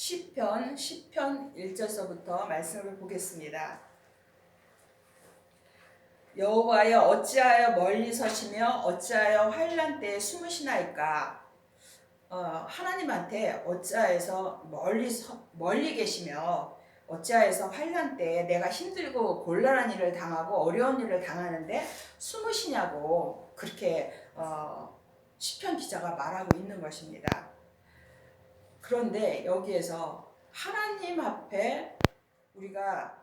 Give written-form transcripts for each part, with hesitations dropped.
시편 1절서부터 말씀을 보겠습니다. 여호와여 어찌하여 멀리 서시며 어찌하여 환난 때에 숨으시나이까. 하나님한테 어찌하여서 멀리 계시며 어찌하여서 환난 때에 내가 힘들고 곤란한 일을 당하고 어려운 일을 당하는데 숨으시냐고 그렇게 시편 기자가 말하고 있는 것입니다. 그런데 여기에서 하나님 앞에 우리가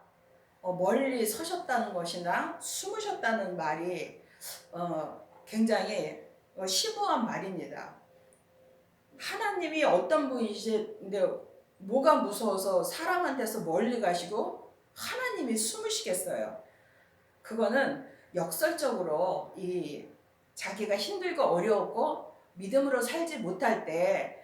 멀리 서셨다는 것이나 숨으셨다는 말이 굉장히 심오한 말입니다. 하나님이 어떤 분이신데 뭐가 무서워서 사람한테서 멀리 가시고 하나님이 숨으시겠어요? 그거는 역설적으로 이 자기가 힘들고 어려웠고 믿음으로 살지 못할 때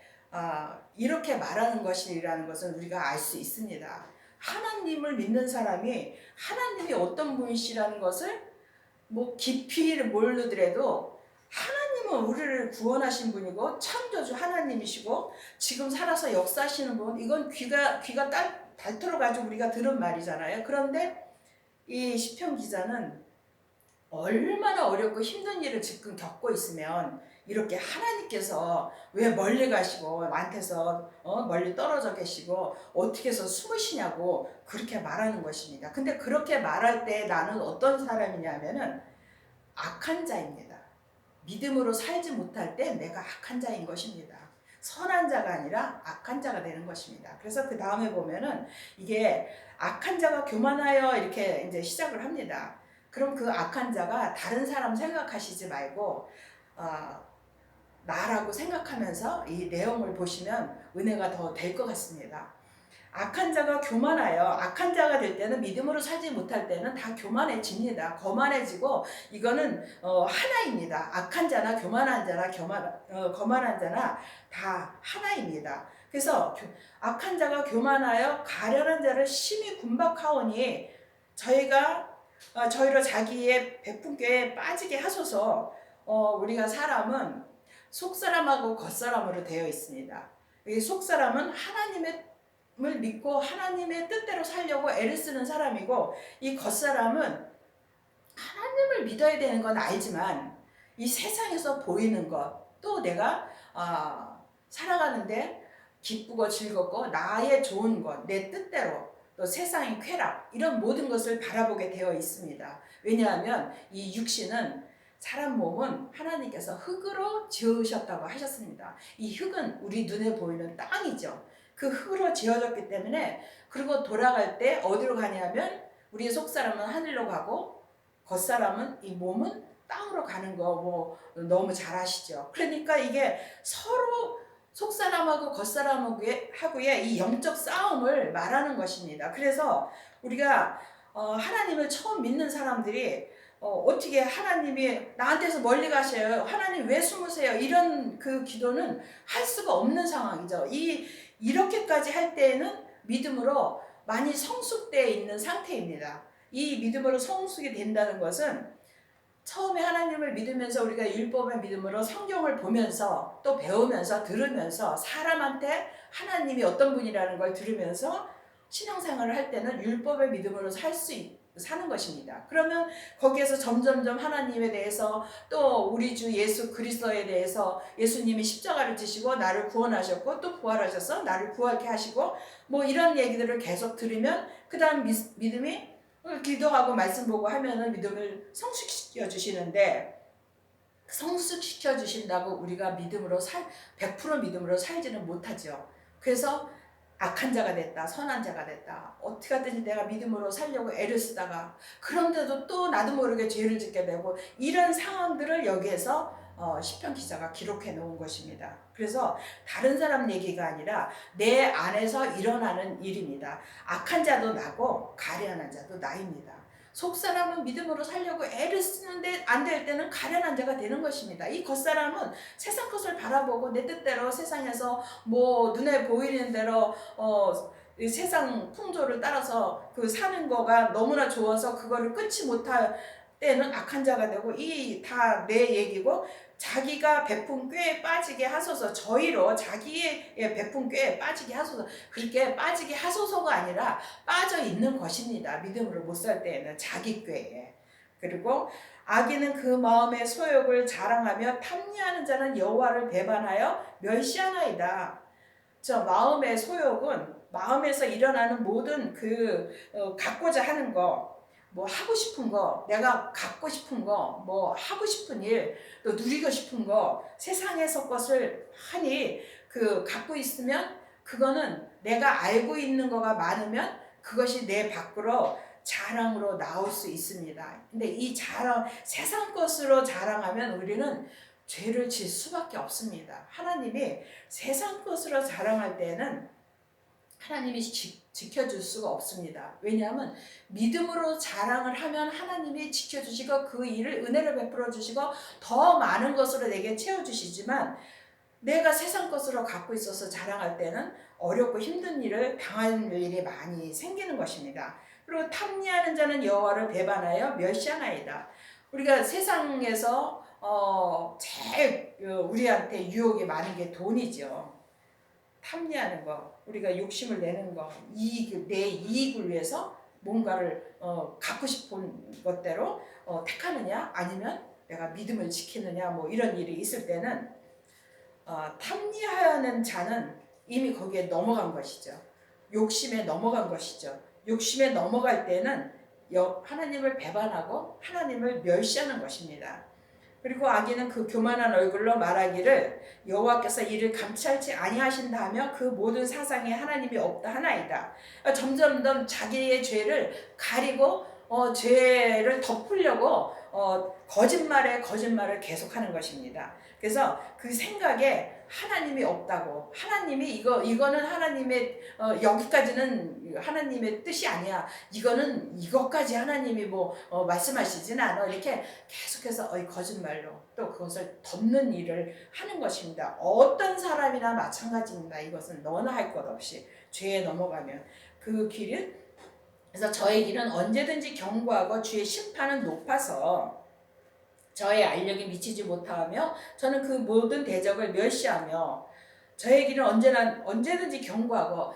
이렇게 말하는 것이라는 것은 우리가 알 수 있습니다. 하나님을 믿는 사람이 하나님이 어떤 분이시라는 것을 깊이 모르더라도 하나님은 우리를 구원하신 분이고 창조주 하나님이시고 지금 살아서 역사하시는 분, 이건 귀가 닳도록 가지고 우리가 들은 말이잖아요. 그런데 이 시편 기자는 얼마나 어렵고 힘든 일을 지금 겪고 있으면 이렇게 하나님께서 왜 멀리 가시고 나한테서 멀리 떨어져 계시고 어떻게 해서 숨으시냐고 그렇게 말하는 것입니다. 근데 그렇게 말할 때 나는 어떤 사람이냐면은 악한 자입니다. 믿음으로 살지 못할 때 내가 악한 자인 것입니다. 선한 자가 아니라 악한 자가 되는 것입니다. 그래서 그 다음에 보면은 이게 악한 자가 교만하여 이렇게 이제 시작을 합니다. 그럼 그 악한 자가 다른 사람 생각하시지 말고 나라고 생각하면서 이 내용을 보시면 은혜가 더 될 것 같습니다. 악한 자가 교만하여 악한 자가 될 때는 믿음으로 살지 못할 때는 다 교만해집니다. 거만해지고 이거는 하나입니다. 악한 자나 교만한 자나 거만한 자나 다 하나입니다. 그래서 악한 자가 교만하여 가련한 자를 심히 군박하오니 저희로 자기의 베푼께 빠지게 하소서. 우리가 사람은 속사람하고 겉사람으로 되어 있습니다. 이 속사람은 하나님을 믿고 하나님의 뜻대로 살려고 애를 쓰는 사람이고, 이 겉사람은 하나님을 믿어야 되는 건 알지만 이 세상에서 보이는 것, 또 내가 살아가는데 기쁘고 즐겁고 나의 좋은 것, 내 뜻대로, 또 세상의 쾌락, 이런 모든 것을 바라보게 되어 있습니다. 왜냐하면 이 육신은, 사람 몸은 하나님께서 흙으로 지으셨다고 하셨습니다. 이 흙은 우리 눈에 보이는 땅이죠. 그 흙으로 지어졌기 때문에, 그리고 돌아갈 때 어디로 가냐면 우리 속사람은 하늘로 가고 겉사람은, 이 몸은 땅으로 가는 거 너무 잘 아시죠. 그러니까 이게 서로 속사람하고 겉사람하고의 이 영적 싸움을 말하는 것입니다. 그래서 우리가 하나님을 처음 믿는 사람들이 어떻게 하나님이 나한테서 멀리 가셔요? 하나님 왜 숨으세요? 이런 그 기도는 할 수가 없는 상황이죠. 이렇게까지 할 때에는 믿음으로 많이 성숙되어 있는 상태입니다. 이 믿음으로 성숙이 된다는 것은 처음에 하나님을 믿으면서 우리가 율법의 믿음으로 성경을 보면서 또 배우면서 들으면서 사람한테 하나님이 어떤 분이라는 걸 들으면서 신앙생활을 할 때는 율법의 믿음으로 사는 것입니다. 그러면 거기에서 점점점 하나님에 대해서, 또 우리 주 예수 그리스도에 대해서, 예수님이 십자가를 지시고 나를 구원하셨고 또 부활하셔서 나를 구하게 하시고 이런 얘기들을 계속 들으면 그 다음 믿음이, 기도하고 말씀 보고 하면은 믿음을 성숙시켜 주시는데, 성숙시켜 주신다고 우리가 100% 믿음으로 살지는 못하죠. 그래서 악한 자가 됐다, 선한 자가 됐다, 어떻게 하든지 내가 믿음으로 살려고 애를 쓰다가 그런데도 또 나도 모르게 죄를 짓게 되고, 이런 상황들을 여기에서 시편 기자가 기록해 놓은 것입니다. 그래서 다른 사람 얘기가 아니라 내 안에서 일어나는 일입니다. 악한 자도 나고 가련한 자도 나입니다. 속사람은 믿음으로 살려고 애를 쓰는데 안 될 때는 가련한 자가 되는 것입니다. 이 겉사람은 세상 것을 바라보고 내 뜻대로 세상에서 눈에 보이는 대로 세상 풍조를 따라서 사는 거가 너무나 좋아서 그거를 끊지 못할 때는 악한 자가 되고 이 다 내 얘기고 자기가 베푼 꾀에 빠지게 하소서. 저희로 자기의 베푼 꾀에 빠지게 하소서. 그렇게 빠지게 하소서가 아니라 빠져 있는 것입니다. 믿음으로 못 살 때에는 자기 꾀에. 그리고 악인은 그 마음의 소욕을 자랑하며 탐리하는 자는 여호와를 배반하여 멸시하나이다. 저 마음의 소욕은 마음에서 일어나는 모든 갖고자 하는 거, 뭐 하고 싶은 거, 내가 갖고 싶은 거, 뭐 하고 싶은 일, 또 누리고 싶은 거, 세상에서 것을 많이 갖고 있으면 그거는 내가 알고 있는 거가 많으면 그것이 내 밖으로 자랑으로 나올 수 있습니다. 근데 이 자랑, 세상 것으로 자랑하면 우리는 죄를 질 수밖에 없습니다. 하나님이 세상 것으로 자랑할 때는 하나님이 지켜줄 수가 없습니다. 왜냐하면 믿음으로 자랑을 하면 하나님이 지켜주시고 그 일을 은혜로 베풀어 주시고 더 많은 것으로 내게 채워주시지만 내가 세상 것으로 갖고 있어서 자랑할 때는 어렵고 힘든 일을 당할 일이 많이 생기는 것입니다. 그리고 탐리하는 자는 여호와를 배반하여 멸시하나이다. 우리가 세상에서 제일 우리한테 유혹이 많은 게 돈이죠. 탐리하는 거, 우리가 욕심을 내는 거, 내 이익을 위해서 뭔가를 갖고 싶은 것대로 택하느냐, 아니면 내가 믿음을 지키느냐, 뭐 이런 일이 있을 때는 탐리하는 자는 이미 거기에 넘어간 것이죠. 욕심에 넘어간 것이죠. 욕심에 넘어갈 때는 하나님을 배반하고 하나님을 멸시하는 것입니다. 그리고 악인은 그 교만한 얼굴로 말하기를 여호와께서 이를 감찰치 아니하신다 하며 그 모든 사상에 하나님이 없다 하나이다. 점점 자기의 죄를 가리고 죄를 덮으려고 거짓말을 계속하는 것입니다. 그래서 그 생각에 하나님이 없다고, 하나님이 이거는 하나님의 여기까지는 하나님의 뜻이 아니야, 이거는 이것까지 하나님이 말씀하시진 않아, 이렇게 계속해서 거짓말로 또 그것을 덮는 일을 하는 것입니다. 어떤 사람이나 마찬가지입니다. 이것은 너나 할 것 없이 죄에 넘어가면 그 길은, 그래서 저의 길은 언제든지 견고하고 주의 심판은 높아서 저의 알력이 미치지 못하며 저는 그 모든 대적을 멸시하며 저의 길은 언제든지 견고하고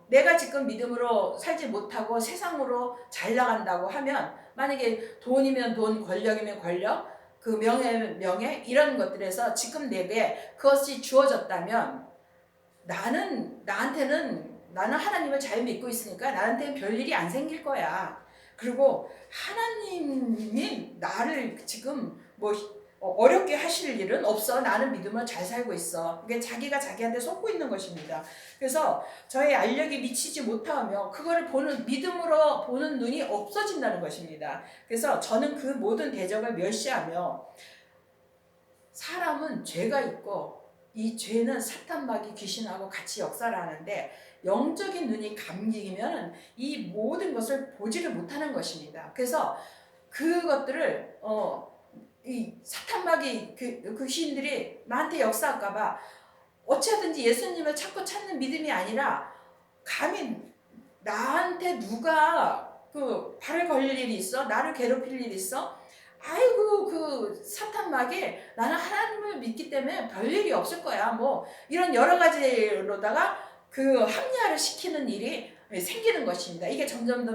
내가 지금 믿음으로 살지 못하고 세상으로 잘 나간다고 하면, 만약에 돈이면 돈, 권력이면 권력, 그 명예 이런 것들에서 지금 내게 그것이 주어졌다면 나는 하나님을 잘 믿고 있으니까 나한테는 별일이 안 생길 거야. 그리고 하나님이 나를 지금 어렵게 하실 일은 없어. 나는 믿음을 잘 살고 있어. 이게 자기가 자기한테 속고 있는 것입니다. 그래서 저의 알력이 미치지 못하며 그거를 믿음으로 보는 눈이 없어진다는 것입니다. 그래서 저는 그 모든 대적을 멸시하며, 사람은 죄가 있고 이 죄는 사탄마귀 귀신하고 같이 역사를 하는데 영적인 눈이 감기면 이 모든 것을 보지를 못하는 것입니다. 그래서 그것들을 이 사탄마귀 귀신들이 나한테 역사할까봐 어찌하든지 예수님을 자꾸 찾는 믿음이 아니라, 감히 나한테 누가 발을 걸릴 일이 있어? 나를 괴롭힐 일이 있어? 아이고 그 사탄마귀, 나는 하나님을 믿기 때문에 별일이 없을 거야, 이런 여러 가지로다가 합리화를 시키는 일이 생기는 것입니다. 이게 점점 더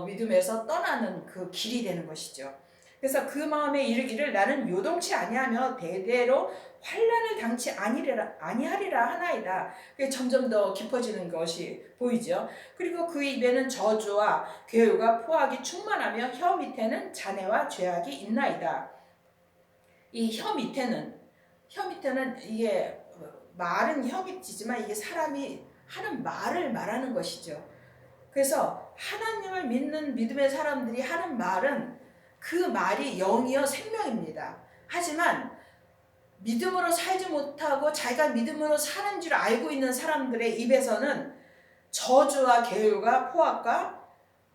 믿음에서 떠나는 그 길이 되는 것이죠. 그래서 그 마음에 이르기를 나는 요동치 아니하며 대대로 환난을 당치 아니하리라 하나이다. 그게 점점 더 깊어지는 것이 보이죠. 그리고 그 입에는 저주와 괴유가 포악이 충만하며 혀 밑에는 잔해와 죄악이 있나이다. 이 혀 밑에는 이게 말은 혀 밑이지만 이게 사람이 하는 말을 말하는 것이죠. 그래서 하나님을 믿는 믿음의 사람들이 하는 말은 그 말이 영이요 생명입니다. 하지만 믿음으로 살지 못하고 자기가 믿음으로 사는 줄 알고 있는 사람들의 입에서는 저주와 계율과 포악과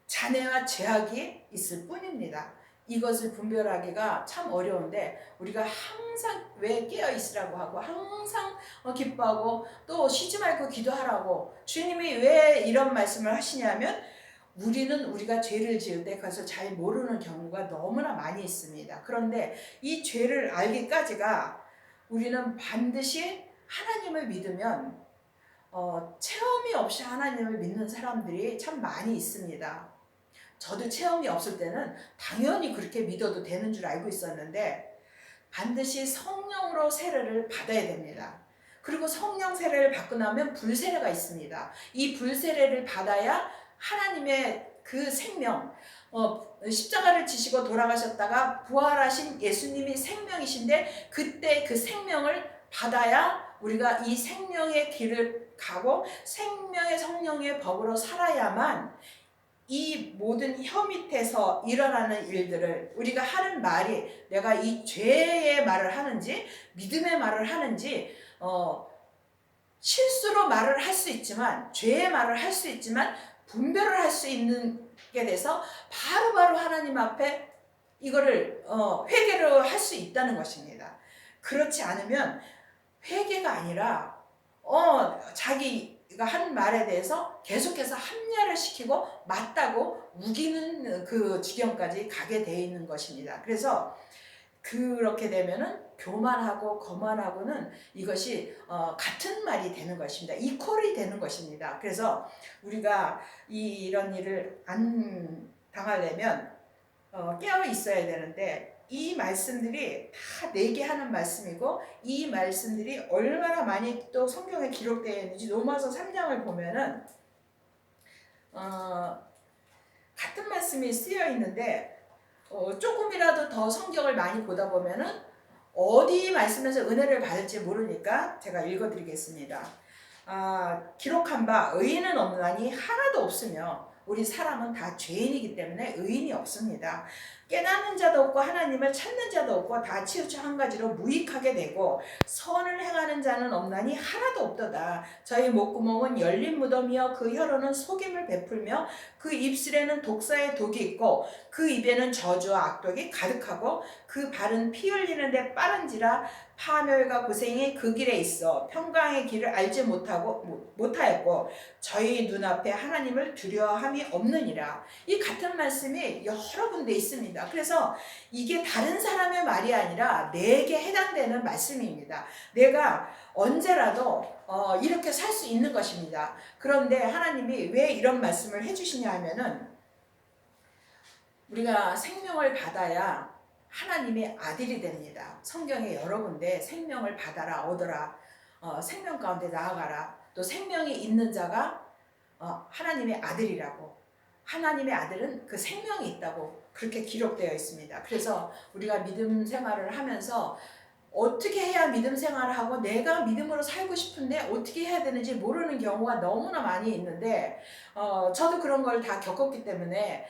잔해와 죄악이 있을 뿐입니다. 이것을 분별하기가 참 어려운데 우리가 항상 왜 깨어있으라고 하고 항상 기뻐하고 또 쉬지 말고 기도하라고 주님이 왜 이런 말씀을 하시냐면, 우리는 우리가 죄를 지을 때 그것을 잘 모르는 경우가 너무나 많이 있습니다. 그런데 이 죄를 알기까지가 우리는 반드시 하나님을 믿으면 체험이 없이 하나님을 믿는 사람들이 참 많이 있습니다. 저도 체험이 없을 때는 당연히 그렇게 믿어도 되는 줄 알고 있었는데 반드시 성령으로 세례를 받아야 됩니다. 그리고 성령 세례를 받고 나면 불세례가 있습니다. 이 불세례를 받아야 하나님의 그 생명, 십자가를 지시고 돌아가셨다가 부활하신 예수님이 생명이신데 그때 그 생명을 받아야 우리가 이 생명의 길을 가고 생명의 성령의 법으로 살아야만 이 모든 혀 밑에서 일어나는 일들을 우리가 하는 말이 내가 이 죄의 말을 하는지 믿음의 말을 하는지 실수로 말을 할 수 있지만 죄의 말을 할 수 있지만 분별을 할 수 있는 게 돼서 바로바로 하나님 앞에 이거를 회개를 할 수 있다는 것입니다. 그렇지 않으면 회개가 아니라 자기가 한 말에 대해서 계속해서 합리화를 시키고 맞다고 우기는 그 지경까지 가게 돼 있는 것입니다. 그래서 그렇게 되면은 교만하고 거만하고는 이것이 같은 말이 되는 것입니다. 이퀄이 되는 것입니다. 그래서 우리가 이런 일을 안 당하려면 깨어 있어야 되는데 이 말씀들이 다 내게 하는 말씀이고 이 말씀들이 얼마나 많이 또 성경에 기록되어 있는지 로마서 3장을 보면은 같은 말씀이 쓰여 있는데 조금이라도 더 성경을 많이 보다 보면은 어디 말씀에서 은혜를 받을지 모르니까 제가 읽어드리겠습니다. 기록한 바 의인은 없나니 하나도 없으며 우리 사람은 다 죄인이기 때문에 의인이 없습니다. 깨닫는 자도 없고 하나님을 찾는 자도 없고 다 치우쳐 한 가지로 무익하게 되고 선을 행하는 자는 없나니 하나도 없도다. 저희 목구멍은 열린 무덤이여 그 혀로는 속임을 베풀며 그 입술에는 독사의 독이 있고 그 입에는 저주와 악독이 가득하고 그 발은 피 흘리는데 빠른지라 파멸과 고생이 그 길에 있어 평강의 길을 알지 못하였고 저희 눈앞에 하나님을 두려워함이 없느니라. 이 같은 말씀이 여러 군데 있습니다. 그래서 이게 다른 사람의 말이 아니라 내게 해당되는 말씀입니다. 내가 언제라도 이렇게 살 수 있는 것입니다. 그런데 하나님이 왜 이런 말씀을 해주시냐 하면은 우리가 생명을 받아야 하나님의 아들이 됩니다. 성경에 여러 군데 생명을 받아라 얻어라 생명 가운데 나아가라 또 생명이 있는 자가 하나님의 아들이라고 하나님의 아들은 그 생명이 있다고 그렇게 기록되어 있습니다. 그래서 우리가 믿음 생활을 하면서 어떻게 해야 믿음 생활을 하고 내가 믿음으로 살고 싶은데 어떻게 해야 되는지 모르는 경우가 너무나 많이 있는데 저도 그런 걸 다 겪었기 때문에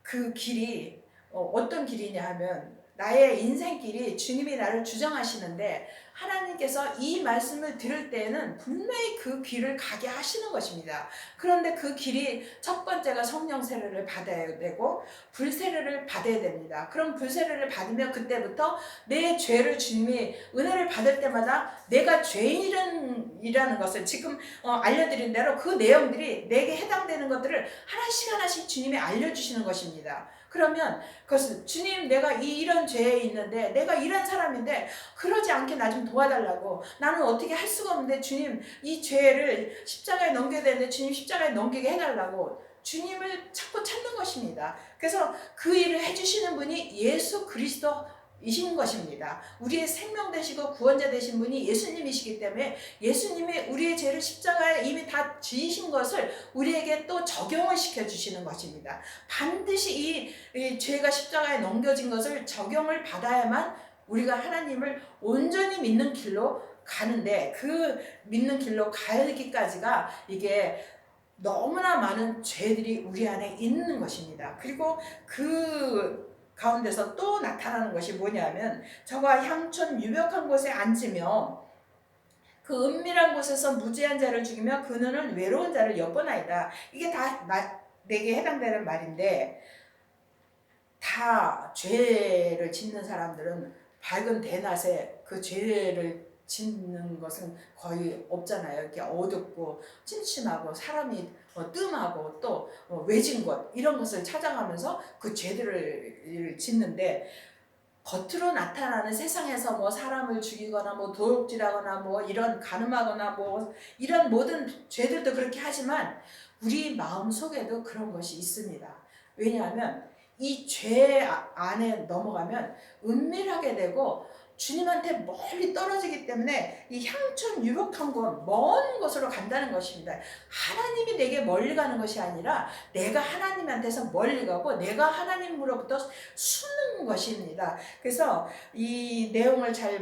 그 길이 어떤 길이냐 하면 나의 인생길이 주님이 나를 주정하시는데 하나님께서 이 말씀을 들을 때에는 분명히 그 길을 가게 하시는 것입니다. 그런데 그 길이 첫 번째가 성령 세례를 받아야 되고 불세례를 받아야 됩니다. 그럼 불세례를 받으면 그때부터 내 죄를 주님이 은혜를 받을 때마다 내가 죄인이라는 것을 지금 알려드린 대로 그 내용들이 내게 해당되는 것들을 하나씩 하나씩 주님이 알려주시는 것입니다. 그러면 그것은 주님 내가 이런 죄에 있는데 내가 이런 사람인데 그러지 않게 나 좀 도와달라고 나는 어떻게 할 수가 없는데 주님 이 죄를 십자가에 넘겨야 되는데 주님 십자가에 넘기게 해달라고 주님을 자꾸 찾는 것입니다. 그래서 그 일을 해주시는 분이 예수 그리스도이신 것입니다. 우리의 생명 되시고 구원자 되신 분이 예수님이시기 때문에 예수님이 우리의 죄를 십자가에 이미 다 지으신 것을 우리에게 또 적용을 시켜주시는 것입니다. 반드시 이 죄가 십자가에 넘겨진 것을 적용을 받아야만 우리가 하나님을 온전히 믿는 길로 가는데 그 믿는 길로 가기까지가 이게 너무나 많은 죄들이 우리 안에 있는 것입니다. 그리고 그 가운데서 또 나타나는 것이 뭐냐면 저가 향촌 유벽한 곳에 앉으며 그 은밀한 곳에서 무죄한 자를 죽이며 그는 외로운 자를 엿보나이다. 이게 다 내게 해당되는 말인데 다 죄를 짓는 사람들은 밝은 대낮에 그 죄를 짓는 것은 거의 없잖아요. 이렇게 어둡고 침침하고 사람이 뜸하고 또 외진 것 이런 것을 찾아가면서 그 죄들을 짓는데 겉으로 나타나는 세상에서 뭐 사람을 죽이거나 뭐 도둑질하거나 뭐 이런 간음하거나 뭐 이런 모든 죄들도 그렇게 하지만 우리 마음 속에도 그런 것이 있습니다. 왜냐하면 이 죄 안에 넘어가면 은밀하게 되고 주님한테 멀리 떨어지기 때문에 이 향천 유복한 곳, 먼 곳으로 간다는 것입니다. 하나님이 내게 멀리 가는 것이 아니라 내가 하나님한테서 멀리 가고 내가 하나님으로부터 숨는 것입니다. 그래서 이 내용을 잘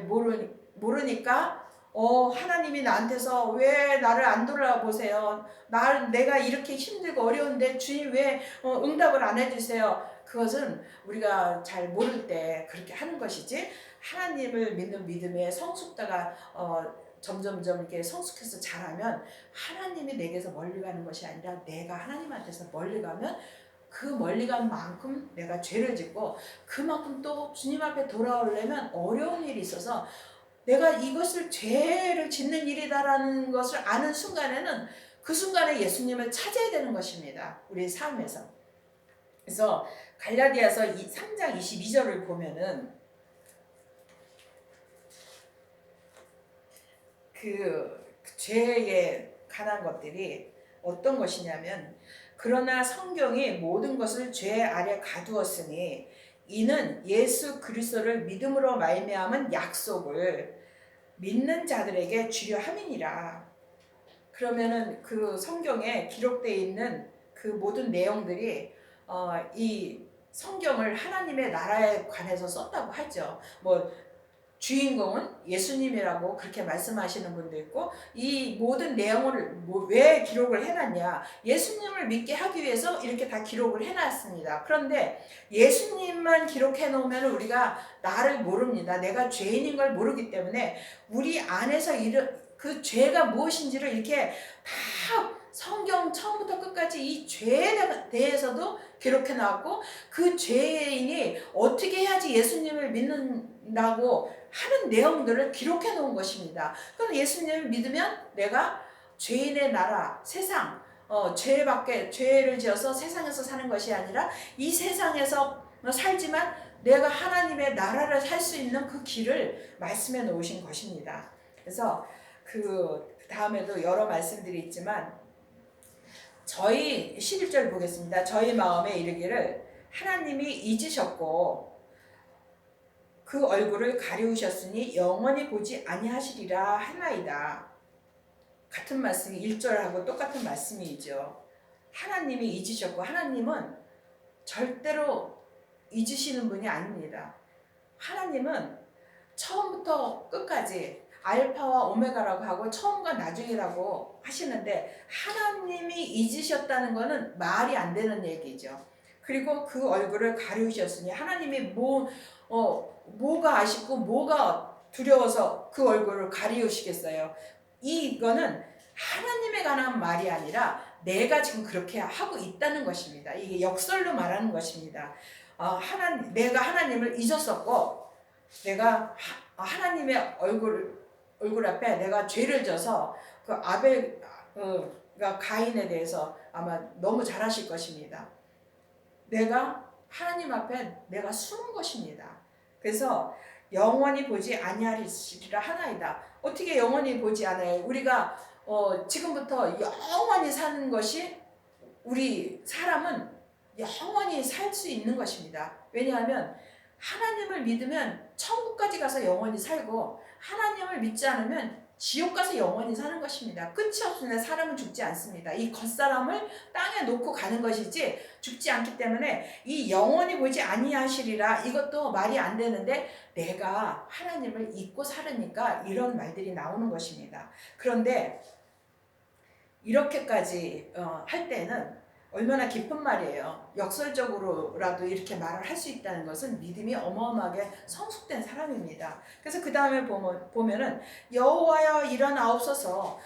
모르니까 하나님이 나한테서 왜 나를 안 돌아보세요? 내가 이렇게 힘들고 어려운데 주님 왜 응답을 안 해주세요? 그것은 우리가 잘 모를 때 그렇게 하는 것이지 하나님을 믿는 믿음의 성숙도가 점점점 이렇게 성숙해서 자라면 하나님이 내게서 멀리 가는 것이 아니라 내가 하나님한테서 멀리 가면 그 멀리 간 만큼 내가 죄를 짓고 그만큼 또 주님 앞에 돌아오려면 어려운 일이 있어서 내가 이것을 죄를 짓는 일이다라는 것을 아는 순간에는 그 순간에 예수님을 찾아야 되는 것입니다. 우리 삶에서. 그래서 갈라디아서 3장 22절을 보면은 그 죄에 관한 것들이 어떤 것이냐면 그러나 성경이 모든 것을 죄 아래 가두었으니 이는 예수 그리스도를 믿음으로 말미암은 약속을 믿는 자들에게 주려 함이니라. 그러면은 그 성경에 기록되어 있는 그 모든 내용들이 이 성경을 하나님의 나라에 관해서 썼다고 하죠. 뭐 주인공은 예수님이라고 그렇게 말씀하시는 분도 있고 이 모든 내용을 왜 기록을 해놨냐 예수님을 믿게 하기 위해서 이렇게 다 기록을 해놨습니다. 그런데 예수님만 기록해 놓으면 우리가 나를 모릅니다. 내가 죄인인 걸 모르기 때문에 우리 안에서 그 죄가 무엇인지를 이렇게 다 성경 처음부터 끝까지 이 죄에 대해서도 기록해 놨고 그 죄인이 어떻게 해야지 예수님을 믿는다고 하는 내용들을 기록해 놓은 것입니다. 그럼 예수님을 믿으면 내가 죄인의 나라, 세상, 죄를 지어서 세상에서 사는 것이 아니라 이 세상에서 살지만 내가 하나님의 나라를 살 수 있는 그 길을 말씀해 놓으신 것입니다. 그래서 그 다음에도 여러 말씀들이 있지만 저희 11절 보겠습니다. 저희 마음에 이르기를 하나님이 잊으셨고 그 얼굴을 가리우셨으니 영원히 보지 아니하시리라 하나이다. 같은 말씀이 1절하고 똑같은 말씀이죠. 하나님이 잊으셨고 하나님은 절대로 잊으시는 분이 아닙니다. 하나님은 처음부터 끝까지 알파와 오메가라고 하고 처음과 나중이라고 하시는데 하나님이 잊으셨다는 것은 말이 안 되는 얘기죠. 그리고 그 얼굴을 가리우셨으니 하나님이 뭐가 아쉽고 뭐가 두려워서 그 얼굴을 가리우시겠어요. 이거는 하나님에 관한 말이 아니라 내가 지금 그렇게 하고 있다는 것입니다. 이게 역설로 말하는 것입니다. 내가 하나님을 잊었었고 내가 하나님의 얼굴 앞에 내가 죄를 져서 그 아벨가 가인에 대해서 아마 너무 잘 아실 것입니다. 내가 하나님 앞에 내가 숨은 것입니다. 그래서 영원히 보지 아니하리라 하나이다. 어떻게 영원히 보지 않아요? 우리가 지금부터 영원히 사는 것이 우리 사람은 영원히 살 수 있는 것입니다. 왜냐하면 하나님을 믿으면 천국까지 가서 영원히 살고 하나님을 믿지 않으면 지옥 가서 영원히 사는 것입니다. 끝이 없으면 사람은 죽지 않습니다. 이 겉사람을 땅에 놓고 가는 것이지 죽지 않기 때문에 이 영원히 보지 아니하시리라 이것도 말이 안 되는데 내가 하나님을 잊고 살으니까 이런 말들이 나오는 것입니다. 그런데 이렇게까지 할 때는 얼마나 기쁜 말이에요. 역설적으로라도 이렇게 말을 할 수 있다는 것은 믿음이 어마어마하게 성숙된 사람입니다. 그래서 그 다음에 보면은 여호와여 일어나옵소서.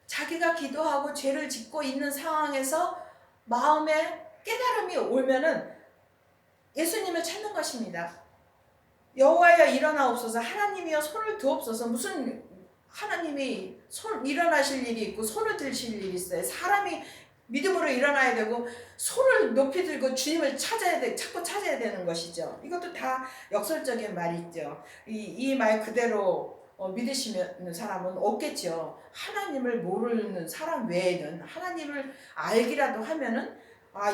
자기가 기도하고 죄를 짓고 있는 상황에서 마음에 깨달음이 오면은 예수님을 찾는 것입니다. 여호와여 일어나옵소서. 하나님이여 손을 두옵소서. 무슨 하나님이 일어나실 일이 있고 손을 드실 일이 있어요. 사람이 믿음으로 일어나야 되고 손을 높이 들고 주님을 자꾸 찾아야 되는 것이죠. 이것도 다 역설적인 말이죠. 이 말 그대로 믿으시는 사람은 없겠죠. 하나님을 모르는 사람 외에는 하나님을 알기라도 하면은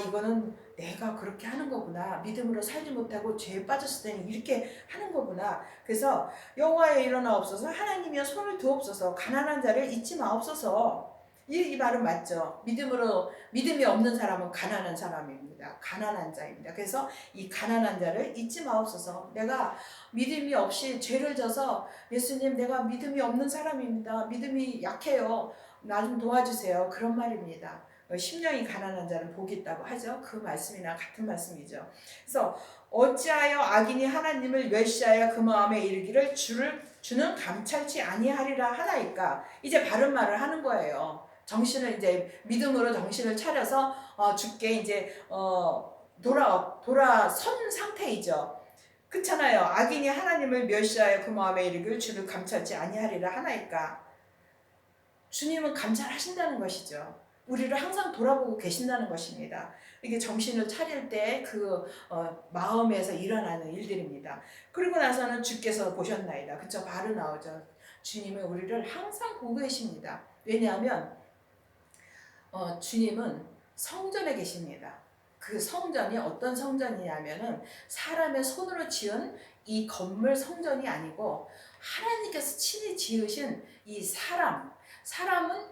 이거는 내가 그렇게 하는 거구나. 믿음으로 살지 못하고 죄에 빠졌을 때는 이렇게 하는 거구나. 그래서 여호와여 일어나옵소서, 하나님이여 손을 두옵소서, 가난한 자를 잊지 마옵소서. 이 말은 맞죠. 믿음이 없는 사람은 가난한 사람입니다. 가난한 자입니다. 그래서 이 가난한 자를 잊지 마옵소서. 내가 믿음이 없이 죄를 져서 예수님 내가 믿음이 없는 사람입니다. 믿음이 약해요. 나 좀 도와주세요. 그런 말입니다. 심령이 가난한 자는 복이 있다고 하죠. 그 말씀이나 같은 말씀이죠. 그래서 어찌하여 악인이 하나님을 멸시하여 그 마음에 이르기를 주는 감찰치 아니하리라 하나이까. 이제 바른 말을 하는 거예요. 정신을 이제 믿음으로 정신을 차려서 주께 이제 돌아선 상태이죠. 그렇잖아요. 악인이 하나님을 멸시하여 그 마음에 이르기를 주를 감찰치 아니하리라 하나이까. 주님은 감찰하신다는 것이죠. 우리를 항상 돌아보고 계신다는 것입니다. 이게 정신을 차릴 때 그 마음에서 일어나는 일들입니다. 그리고 나서는 주께서 보셨나이다. 그쵸? 바로 나오죠. 주님은 우리를 항상 보고 계십니다. 왜냐하면 주님은 성전에 계십니다. 그 성전이 어떤 성전이냐면은 사람의 손으로 지은 이 건물 성전이 아니고 하나님께서 친히 지으신 이 사람은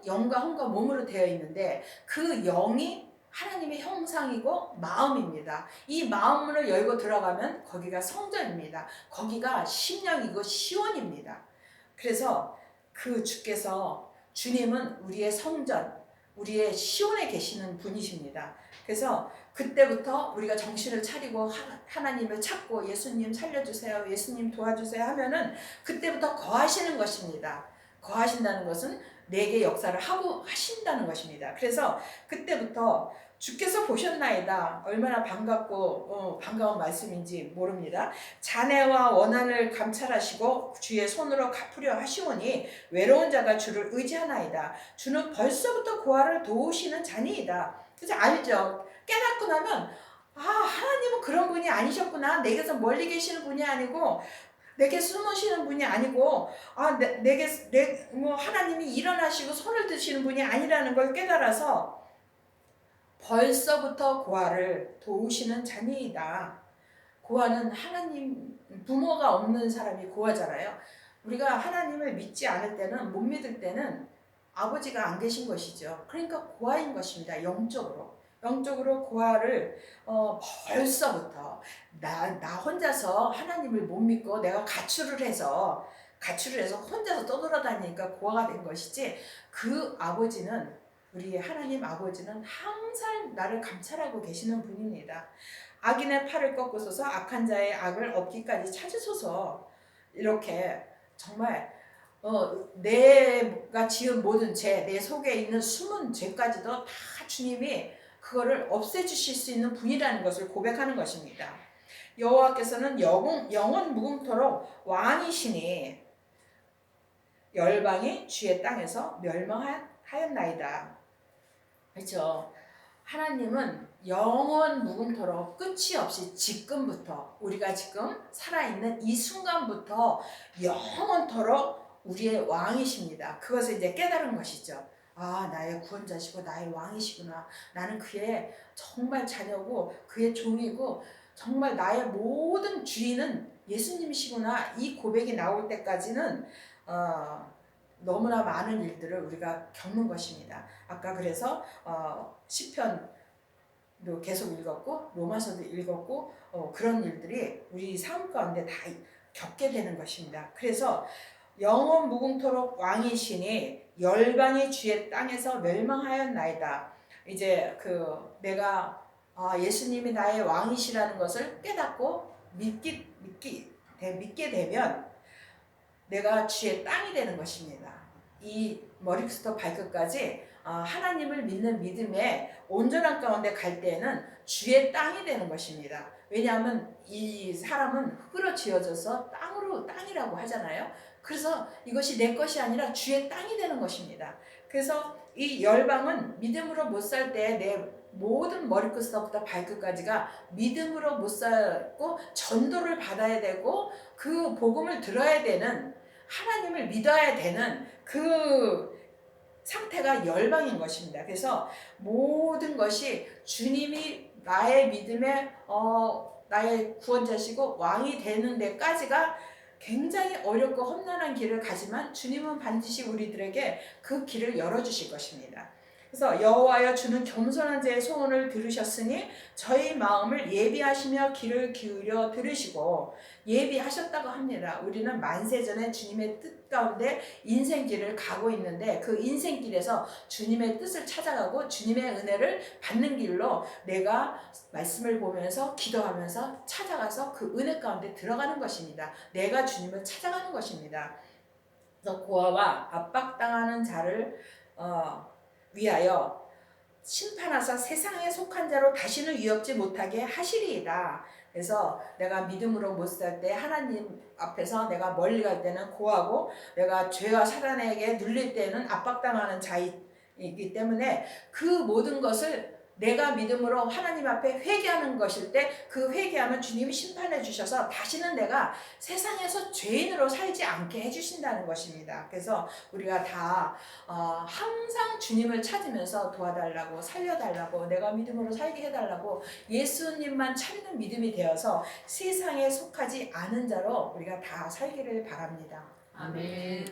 영과 혼과 몸으로 되어 있는데 그 영이 하나님의 형상이고 마음입니다. 이 마음문을 열고 들어가면 거기가 성전입니다. 거기가 심령이고 시온입니다. 그래서 그 주님은 우리의 성전, 우리의 시온에 계시는 분이십니다. 그래서 그때부터 우리가 정신을 차리고 하나님을 찾고 예수님 살려주세요, 예수님 도와주세요 하면은 그때부터 거하시는 것입니다. 거하신다는 것은 내게 역사를 하신다는 것입니다. 그래서 그때부터 주께서 보셨나이다. 얼마나 반가운 말씀인지 모릅니다. 자네와 원한을 감찰하시고 주의 손으로 갚으려 하시오니 외로운 자가 주를 의지하나이다. 주는 벌써부터 고아를 도우시는 자니이다. 그래서 알죠. 깨닫고 나면 하나님은 그런 분이 아니셨구나. 내게서 멀리 계시는 분이 아니고 내게 숨으시는 분이 아니고 하나님이 일어나시고 손을 드시는 분이 아니라는 걸 깨달아서 벌써부터 고아를 도우시는 자니이다. 고아는 하나님, 부모가 없는 사람이 고아잖아요. 우리가 하나님을 믿지 않을 때는, 못 믿을 때는 아버지가 안 계신 것이죠. 그러니까 고아인 것입니다. 영적으로 고아를 벌써부터 나 혼자서 하나님을 못 믿고 내가 가출을 해서 혼자서 떠돌아다니니까 고아가 된 것이지, 그 아버지는, 우리 하나님 아버지는 항상 나를 감찰하고 계시는 분입니다. 악인의 팔을 꺾으소서, 악한 자의 악을 없기까지 찾으소서. 이렇게 정말 내가 지은 모든 죄, 내 속에 있는 숨은 죄까지도 다 주님이 그거를 없애주실 수 있는 분이라는 것을 고백하는 것입니다. 여호와께서는 영원 무궁토록 왕이시니 열방이 주의 땅에서 멸망하였나이다. 그렇죠. 하나님은 영원 무궁토록 끝이 없이 지금부터, 우리가 지금 살아있는 이 순간부터 영원토록 우리의 왕이십니다. 그것을 이제 깨달은 것이죠. 나의 구원자시고 나의 왕이시구나. 나는 그의 정말 자녀고 그의 종이고 정말 나의 모든 주인은 예수님이시구나. 이 고백이 나올 때까지는 너무나 많은 일들을 우리가 겪는 것입니다. 아까 그래서 시편도 계속 읽었고 로마서도 읽었고 그런 일들이 우리 삶 가운데 다 겪게 되는 것입니다. 그래서 영원 무궁토록 왕이시니 열방이 주의 땅에서 멸망하였나이다. 이제 내가 예수님이 나의 왕이시라는 것을 깨닫고 믿게 되면 내가 주의 땅이 되는 것입니다. 이 머리부터 발끝까지 하나님을 믿는 믿음에 온전한 가운데 갈 때에는 주의 땅이 되는 것입니다. 왜냐하면 이 사람은 흙으로 지어져서 땅이라고 하잖아요. 그래서 이것이 내 것이 아니라 주의 땅이 되는 것입니다. 그래서 이 열방은 믿음으로 못 살 때 내 모든 머리끝부터 발끝까지가 믿음으로 못 살고 전도를 받아야 되고 그 복음을 들어야 되는, 하나님을 믿어야 되는 그 상태가 열방인 것입니다. 그래서 모든 것이 주님이 나의 믿음의 나의 구원자시고 왕이 되는 데까지가 굉장히 어렵고 험난한 길을 가지만 주님은 반드시 우리들에게 그 길을 열어주실 것입니다. 그래서 여호와여 주는 겸손한 자의 소원을 들으셨으니 저희 마음을 예비하시며 귀를 기울여 들으시고, 예비하셨다고 합니다. 우리는 만세전에 주님의 뜻 가운데 인생길을 가고 있는데 그 인생길에서 주님의 뜻을 찾아가고 주님의 은혜를 받는 길로 내가 말씀을 보면서 기도하면서 찾아가서 그 은혜 가운데 들어가는 것입니다. 내가 주님을 찾아가는 것입니다. 그래서 고아와 압박당하는 자를 위하여 심판하사 세상에 속한 자로 다시는 위협지 못하게 하시리이다. 그래서 내가 믿음으로 못 살 때, 하나님 앞에서 내가 멀리 갈 때는 고하고, 내가 죄와 사단에게 눌릴 때는 압박당하는 자이기 때문에 그 모든 것을 내가 믿음으로 하나님 앞에 회개하는 것일 때 그 회개하면 주님이 심판해 주셔서 다시는 내가 세상에서 죄인으로 살지 않게 해주신다는 것입니다. 그래서 우리가 다 항상 주님을 찾으면서 도와달라고, 살려달라고, 내가 믿음으로 살게 해달라고 예수님만 차리는 믿음이 되어서 세상에 속하지 않은 자로 우리가 다 살기를 바랍니다. 아멘.